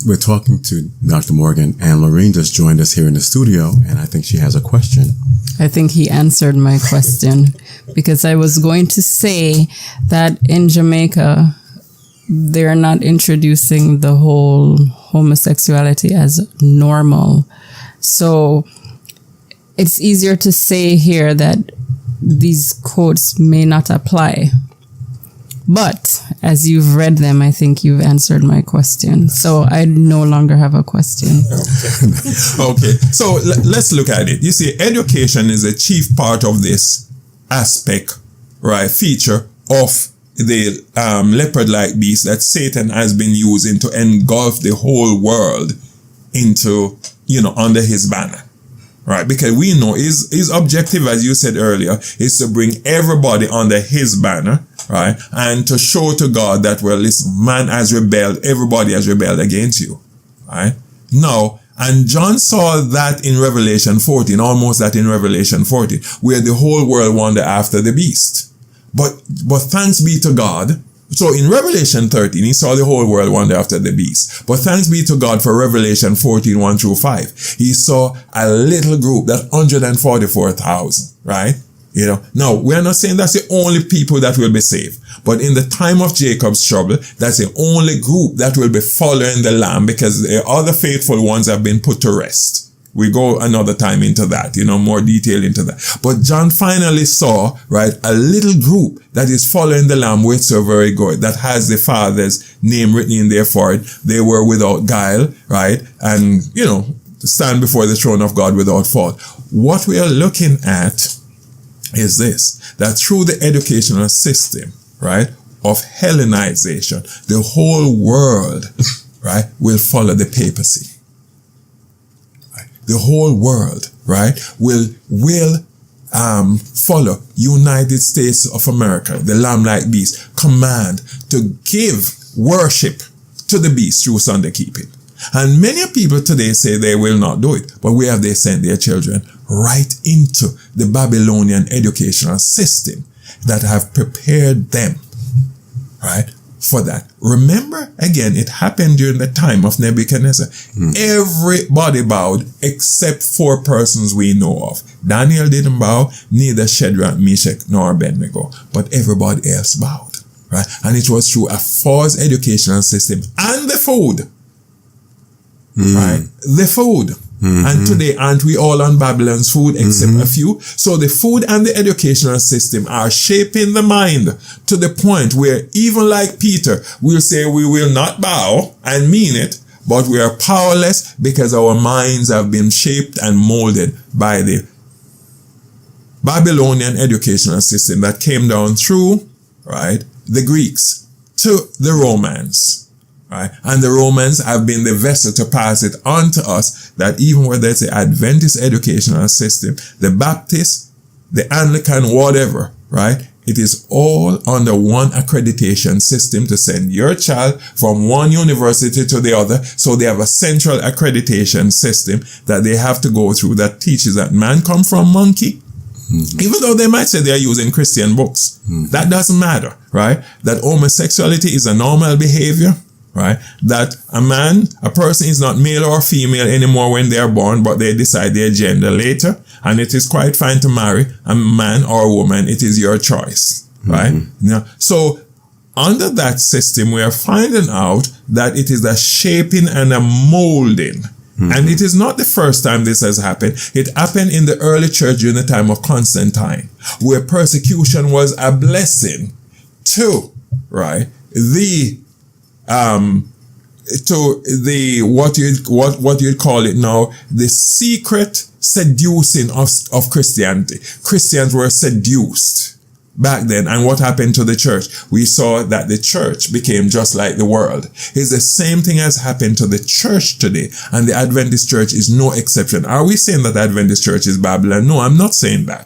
We're talking to Dr. Morgan, and Lorraine just joined us here in the studio, and I think she has a question. I think he answered my question, because I was going to say that in Jamaica, they're not introducing the whole homosexuality as normal. So it's easier to say here that these quotes may not apply. But as you've read them, I think you've answered my question. So I no longer have a question. Okay. So let's look at it. You see, education is a chief part of this aspect, right, feature of the leopard-like beast that Satan has been using to engulf the whole world into, under his banner. Right, because we know his objective, as you said earlier, is to bring everybody under his banner, right? And to show to God that, well, listen, man has rebelled, everybody has rebelled against you, right? Now, and John saw that in Revelation 14, almost that in Revelation 14, where the whole world wandered after the beast. But thanks be to God. So in Revelation 13, he saw the whole world wander after the beast. But thanks be to God for Revelation 14, 1 through 5. He saw a little group, that 144,000, right? Now, we're not saying that's the only people that will be saved. But in the time of Jacob's trouble, that's the only group that will be following the Lamb, because the other faithful ones have been put to rest. We go another time into that, more detail into that. But John finally saw, right, a little group that is following the Lamb with so very good, that has the Father's name written in there for it. They were without guile, right? And, stand before the throne of God without fault. What we are looking at is this, that through the educational system, right, of Hellenization, the whole world, right, will follow the papacy. The whole world, right, will follow United States of America, the lamb-like beast, command to give worship to the beast through Sunday keeping. And many people today say they will not do it, but where have they sent their children? Right into the Babylonian educational system that have prepared them, right, for that. Remember, again, it happened during the time of Nebuchadnezzar. Everybody bowed except 4 persons we know of. Daniel didn't bow, neither Shadrach, Meshach, nor Abednego, but everybody else bowed, right? And it was through a false educational system and the food, right? The food. And today, aren't we all on Babylon's food except a few? So the food and the educational system are shaping the mind to the point where even like Peter, we'll say we will not bow and mean it, but we are powerless because our minds have been shaped and molded by the Babylonian educational system that came down through, right, the Greeks to the Romans. Right? And the Romans have been the vessel to pass it on to us, that even whether it's the Adventist educational system, the Baptist, the Anglican, whatever, right? It is all under one accreditation system to send your child from one university to the other. So they have a central accreditation system that they have to go through that teaches that man come from monkey. Even though they might say they are using Christian books, that doesn't matter, right? That homosexuality is a normal behavior, right? That a person is not male or female anymore when they are born, but they decide their gender later. And it is quite fine to marry a man or a woman. It is your choice, right? So under that system, we are finding out that it is a shaping and a molding. And it is not the first time this has happened. It happened in the early church during the time of Constantine, where persecution was a blessing to, right, what you'd call it now, the secret seducing of Christianity. Christians were seduced back then. And what happened to the church? We saw that the church became just like the world. It's the same thing has happened to the church today. And the Adventist church is no exception. Are we saying that the Adventist church is Babylon? No, I'm not saying that.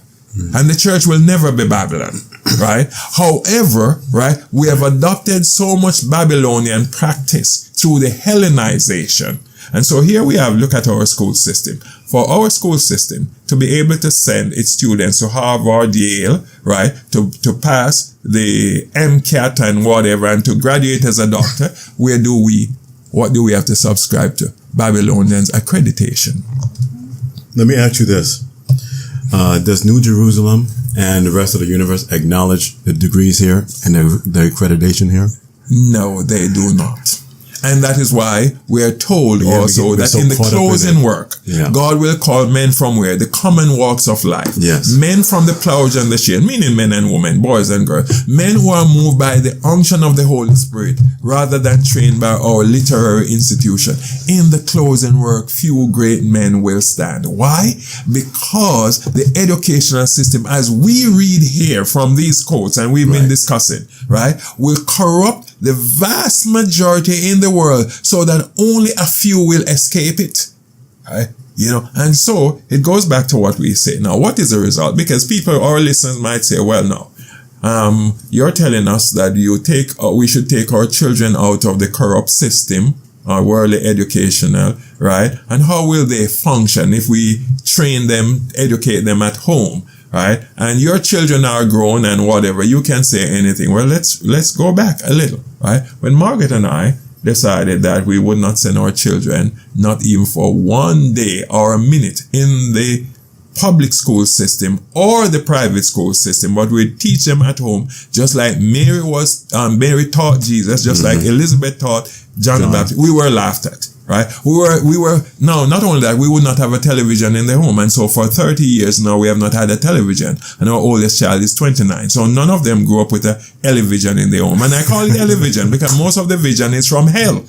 And the church will never be Babylon, right? However, right, we have adopted so much Babylonian practice through the Hellenization. And so here we have, look at our school system. For our school system to be able to send its students to Harvard, Yale, right, to pass the MCAT and whatever, and to graduate as a doctor, what do we have to subscribe to? Babylonians accreditation. Let me ask you this. Does New Jerusalem and the rest of the universe acknowledge the degrees here and the accreditation here? No, they do not. And that is why we are told also that in the closing work, God will call men from where? The common walks of life. Yes. Men from the plough and the shade, meaning men and women, boys and girls. Men who are moved by the unction of the Holy Spirit rather than trained by our literary institution. In the closing work, few great men will stand. Why? Because the educational system, as we read here from these quotes, and we've been discussing, right, will corrupt the vast majority in the world so that only a few will escape it, right? And so it goes back to what we say. Now, what is the result? Because our listeners might say, well, no, you're telling us that we should take our children out of the corrupt system, worldly educational, right? And how will they function if we train them, educate them at home? Right? And your children are grown and whatever, you can say anything. Well, let's go back a little, right? When Margaret and I decided that we would not send our children, not even for one day or a minute in the public school system or the private school system, but we'd teach them at home, just like Mary taught Jesus, just like Elizabeth taught John the Baptist. We were laughed at. Right? Not only that, we would not have a television in the home. And so for 30 years now, we have not had a television. And our oldest child is 29. So none of them grew up with a television in their home. And I call it television because most of the vision is from hell.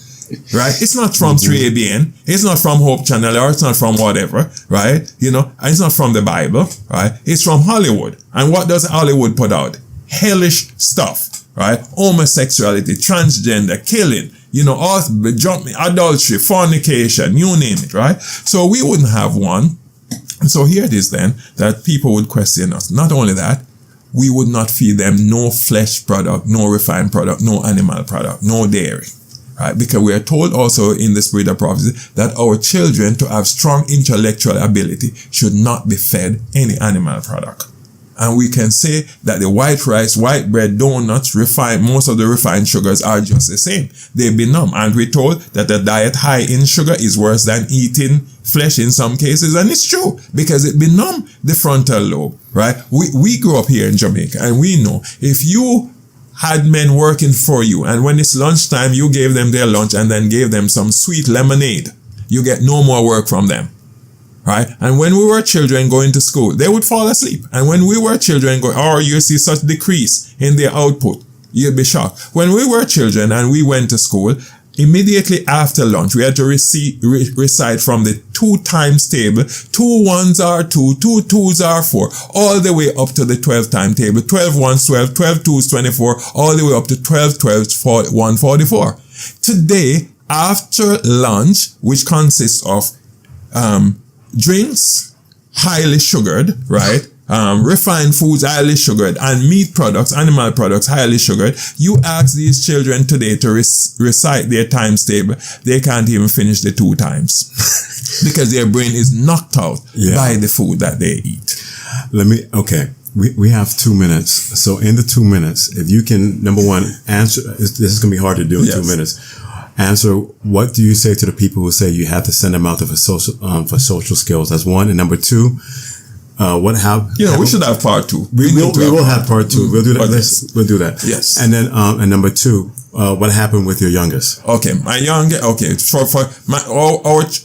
Right? It's not from 3ABN. It's not from Hope Channel, or it's not from whatever. Right? It's not from the Bible. Right? It's from Hollywood. And what does Hollywood put out? Hellish stuff. Right? Homosexuality, transgender, killing. Adultery, fornication, you name it, right? So we wouldn't have one. So here it is then that people would question us. Not only that, we would not feed them no flesh product, no refined product, no animal product, no dairy, right? Because we are told also in the spirit of prophecy that our children, to have strong intellectual ability, should not be fed any animal product. And we can say that the white rice, white bread, donuts, most of the refined sugars are just the same. They benumb. And we're told that a diet high in sugar is worse than eating flesh in some cases. And it's true because it benumb the frontal lobe, right? We grew up here in Jamaica and we know if you had men working for you and when it's lunchtime, you gave them their lunch and then gave them some sweet lemonade, you get no more work from them. Right? And when we were children going to school, they would fall asleep. And when we were children you see such decrease in their output, you'd be shocked. When we were children and we went to school, immediately after lunch, we had to recite from the 2 times table. 2 ones are 2, 2 twos are 4, all the way up to the 12 time table. 12 ones, 12, 12 twos, 24, all the way up to 12 12s, 144. Today, after lunch, which consists of drinks, highly sugared, right? refined foods, highly sugared, and meat products, animal products, highly sugared. You ask these children today to recite their times table, they can't even finish the 2 times because their brain is knocked out by the food that they eat. We have 2 minutes. So in the 2 minutes, if you can, number one, answer, this is going to be hard to do in 2 minutes. Answer, what do you say to the people who say you have to send them out for social skills? That's one. And number 2, we should have part 2. We will have part 2. We'll do that. Okay. We'll do that. Yes. And then, and number 2, what happened with your youngest? Okay.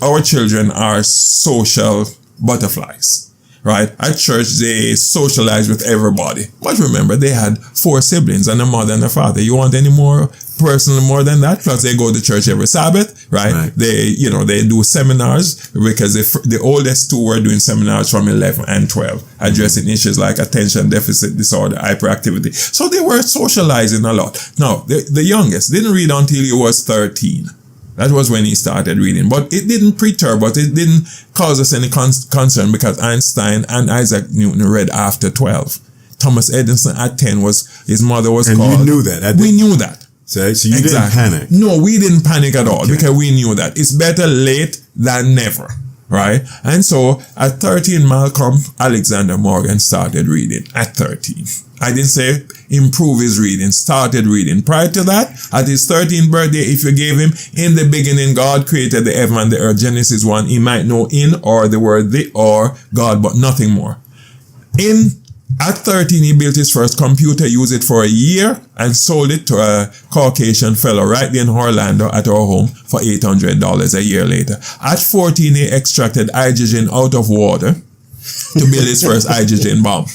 Our children are social butterflies. Right? At church, they socialize with everybody. But remember, they had 4 siblings and a mother and a father. You want any more more than that? Plus, they go to church every Sabbath, right? They do seminars because the oldest 2 were doing seminars from 11 and 12, addressing issues like attention deficit disorder, hyperactivity. So they were socializing a lot. Now, the youngest didn't read until he was 13. That was when he started reading. But it didn't perturb us. It didn't cause us any concern because Einstein and Isaac Newton read after 12. Thomas Edison at 10 his mother was called. And you knew that. We knew that. So you didn't panic. No, we didn't panic at all because we knew that. It's better late than never. Right? And so at 13, Malcolm Alexander Morgan started reading at 13. I didn't say improve his reading, started reading. Prior to that, at his 13th birthday, if you gave him, in the beginning, God created the heaven and the earth, Genesis 1, he might know in or the word the or God, but nothing more. At 13, he built his first computer, used it for a year, and sold it to a Caucasian fellow right there in Orlando at our home for $800 a year later. At 14, he extracted hydrogen out of water to build his first hydrogen bomb.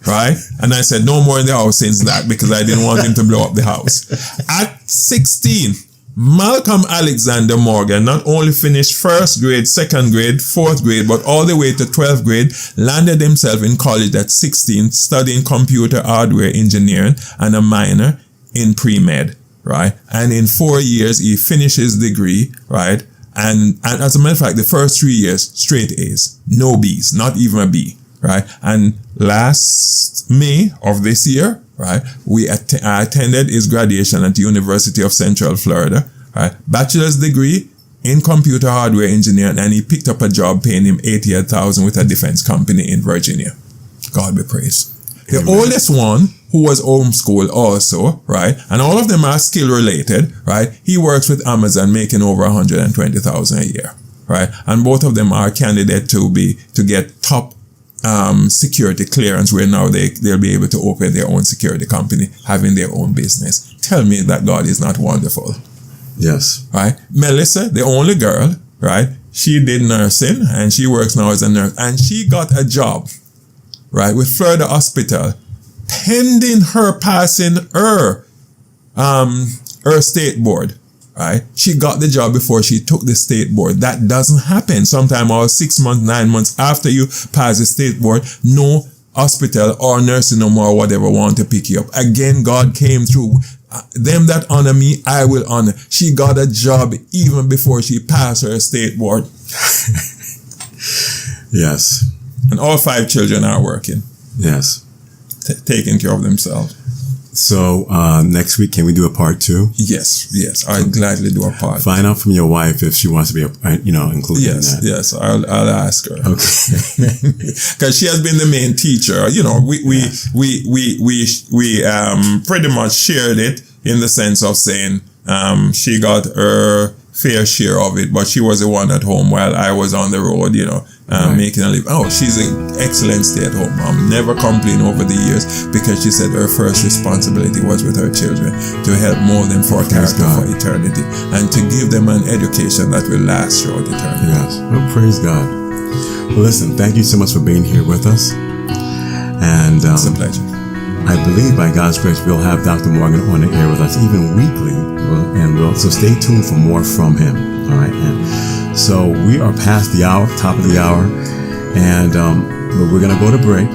Right? And I said, no more in the house since that because I didn't want him to blow up the house. At 16, Malcolm Alexander Morgan not only finished 1st grade, 2nd grade, 4th grade, but all the way to 12th grade, landed himself in college at 16, studying computer hardware engineering and a minor in pre-med, right? And in 4 years, he finished his degree, right? And as a matter of fact, the first 3 years, straight A's, no B's, not even a B, right? And last May of this year, right, I attended his graduation at the University of Central Florida, right, bachelor's degree in computer hardware engineering, and he picked up a job paying him $88,000 with a defense company in Virginia. God be praised. Amen. The oldest one, who was homeschooled also, right, and all of them are skill related, right, he works with Amazon making over $120,000 a year, right, and both of them are candidate to get top security clearance, where now they'll be able to open their own security company, having their own business. Tell me that God is not wonderful. Yes. Right? Melissa, the only girl, right? She did nursing and she works now as a nurse, and she got a job, right, with Florida Hospital, pending her passing her state board. Right? She got the job before she took the state board. That doesn't happen. Sometimes all 6 months, 9 months after you pass the state board, no hospital or nursing home or whatever want to pick you up. Again, God came through. Them that honor me, I will honor. She got a job even before she passed her state board. Yes. And all 5 children are working. Yes. Taking care of themselves. So next week, can we do a part 2? Yes. I'll gladly do a part. Find out from your wife if she wants to be, included in that. Yes. I'll ask her. Okay. Because she has been the main teacher. We pretty much shared it in the sense of saying she got her fair share of it, but she was the one at home while I was on the road, making a living. Oh, she's an excellent stay-at-home mom. Never complained over the years because she said her first responsibility was with her children, to help mold them for character for eternity and to give them an education that will last throughout eternity. Yes. Well, praise God. Well, listen, thank you so much for being here with us. And it's a pleasure. I believe by God's grace we'll have Dr. Morgan on the air with us even weekly, so stay tuned for more from him. All right, and so we are past the hour, top of the hour, and but we're gonna go to break.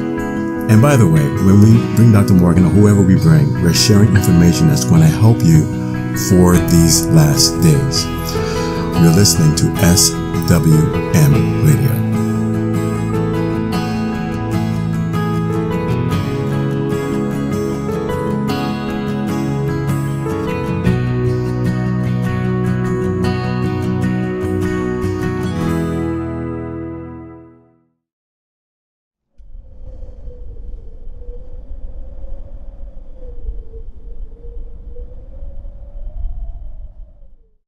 And by the way, when we bring Dr. Morgan or whoever we bring, we're sharing information that's going to help you for these last days. You're listening to SWM Radio.